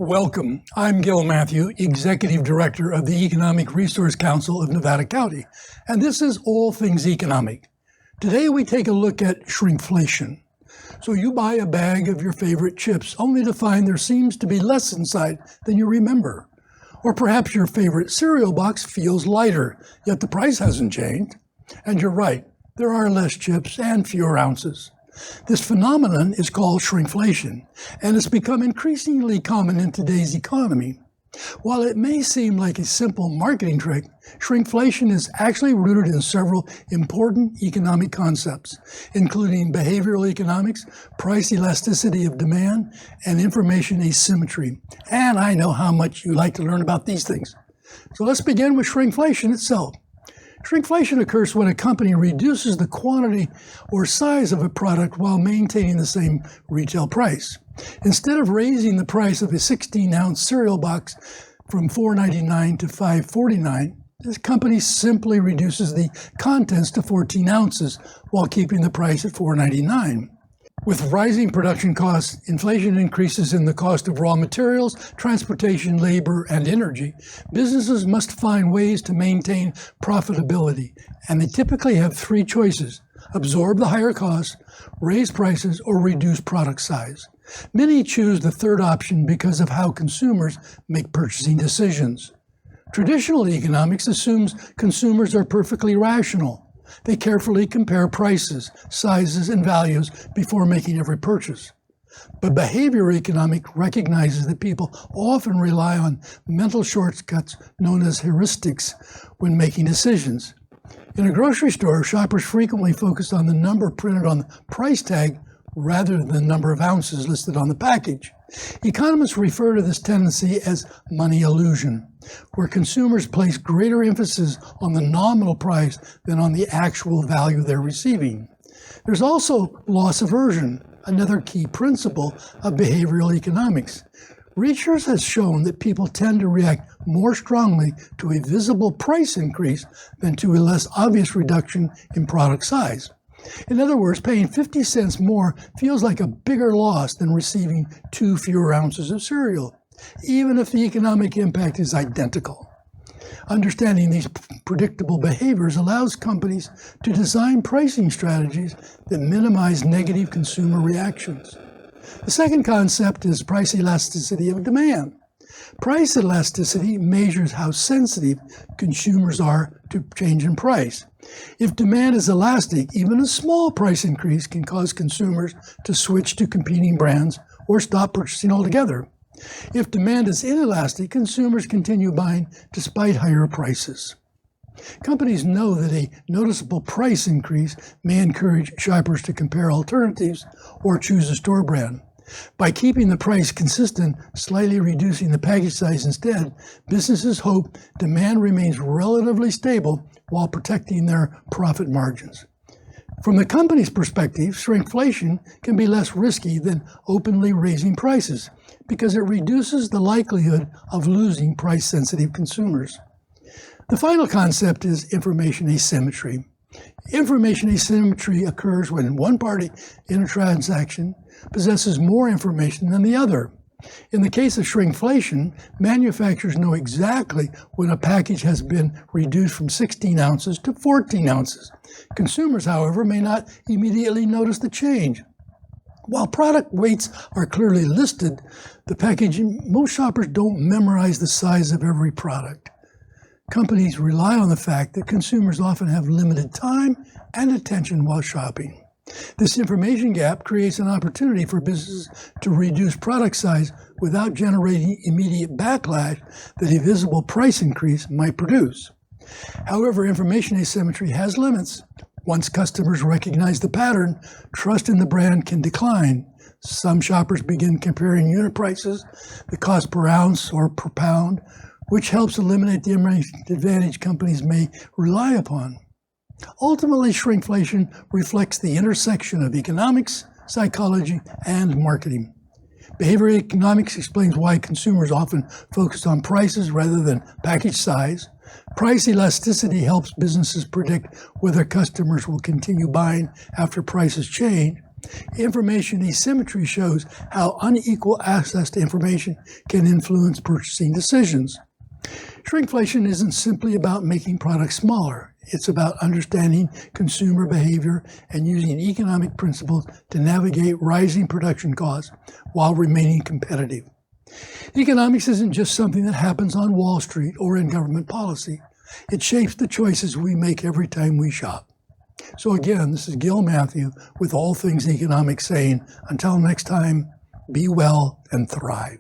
Welcome. I'm Gil Matthew, Executive Director of the Economic Resource Council of Nevada County, and this is All Things Economic. Today we take a look at shrinkflation. So you buy a bag of your favorite chips only to find there seems to be less inside than you remember. Or perhaps your favorite cereal box feels lighter, yet the price hasn't changed. And you're right, there are less chips and fewer ounces. This phenomenon is called shrinkflation, and it's become increasingly common in today's economy. While it may seem like a simple marketing trick, shrinkflation is actually rooted in several important economic concepts, including behavioral economics, price elasticity of demand, and information asymmetry. And I know how much you like to learn about these things. So let's begin with shrinkflation itself. Shrinkflation occurs when a company reduces the quantity or size of a product while maintaining the same retail price. Instead of raising the price of a 16-ounce cereal box from $4.99 to $5.49, this company simply reduces the contents to 14 ounces while keeping the price at $4.99. With rising production costs, inflation increases in the cost of raw materials, transportation, labor, and energy. Businesses must find ways to maintain profitability, and they typically have three choices: absorb the higher costs, raise prices, or reduce product size. Many choose the third option because of how consumers make purchasing decisions. Traditional economics assumes consumers are perfectly rational. They carefully compare prices, sizes, and values before making every purchase. But behavioral economics recognizes that people often rely on mental shortcuts known as heuristics when making decisions. In a grocery store, shoppers frequently focus on the number printed on the price tag rather than the number of ounces listed on the package. Economists refer to this tendency as money illusion, where consumers place greater emphasis on the nominal price than on the actual value they're receiving. There's also loss aversion, another key principle of behavioral economics. Research has shown that people tend to react more strongly to a visible price increase than to a less obvious reduction in product size. In other words, paying 50 cents more feels like a bigger loss than receiving 2 fewer ounces of cereal, even if the economic impact is identical. Understanding these predictable behaviors allows companies to design pricing strategies that minimize negative consumer reactions. The second concept is price elasticity of demand. Price elasticity measures how sensitive consumers are to change in price. If demand is elastic, even a small price increase can cause consumers to switch to competing brands or stop purchasing altogether. If demand is inelastic, consumers continue buying despite higher prices. Companies know that a noticeable price increase may encourage shoppers to compare alternatives or choose a store brand. By keeping the price consistent, slightly reducing the package size instead, businesses hope demand remains relatively stable while protecting their profit margins. From the company's perspective, shrinkflation can be less risky than openly raising prices because it reduces the likelihood of losing price-sensitive consumers. The final concept is information asymmetry. Information asymmetry occurs when one party in a transaction possesses more information than the other. In the case of shrinkflation, manufacturers know exactly when a package has been reduced from 16 ounces to 14 ounces. Consumers, however, may not immediately notice the change. While product weights are clearly listed, the packaging, most shoppers don't memorize the size of every product. Companies rely on the fact that consumers often have limited time and attention while shopping. This information gap creates an opportunity for businesses to reduce product size without generating immediate backlash that a visible price increase might produce. However, information asymmetry has limits. Once customers recognize the pattern, trust in the brand can decline. Some shoppers begin comparing unit prices, the cost per ounce or per pound, which helps eliminate the advantage companies may rely upon. Ultimately, shrinkflation reflects the intersection of economics, psychology, and marketing. Behavioral economics explains why consumers often focus on prices rather than package size. Price elasticity helps businesses predict whether customers will continue buying after prices change. Information asymmetry shows how unequal access to information can influence purchasing decisions. Shrinkflation isn't simply about making products smaller. It's about understanding consumer behavior and using economic principles to navigate rising production costs while remaining competitive. Economics isn't just something that happens on Wall Street or in government policy. It shapes the choices we make every time we shop. So again, this is Gil Matthew with All Things Economics saying, until next time, be well and thrive.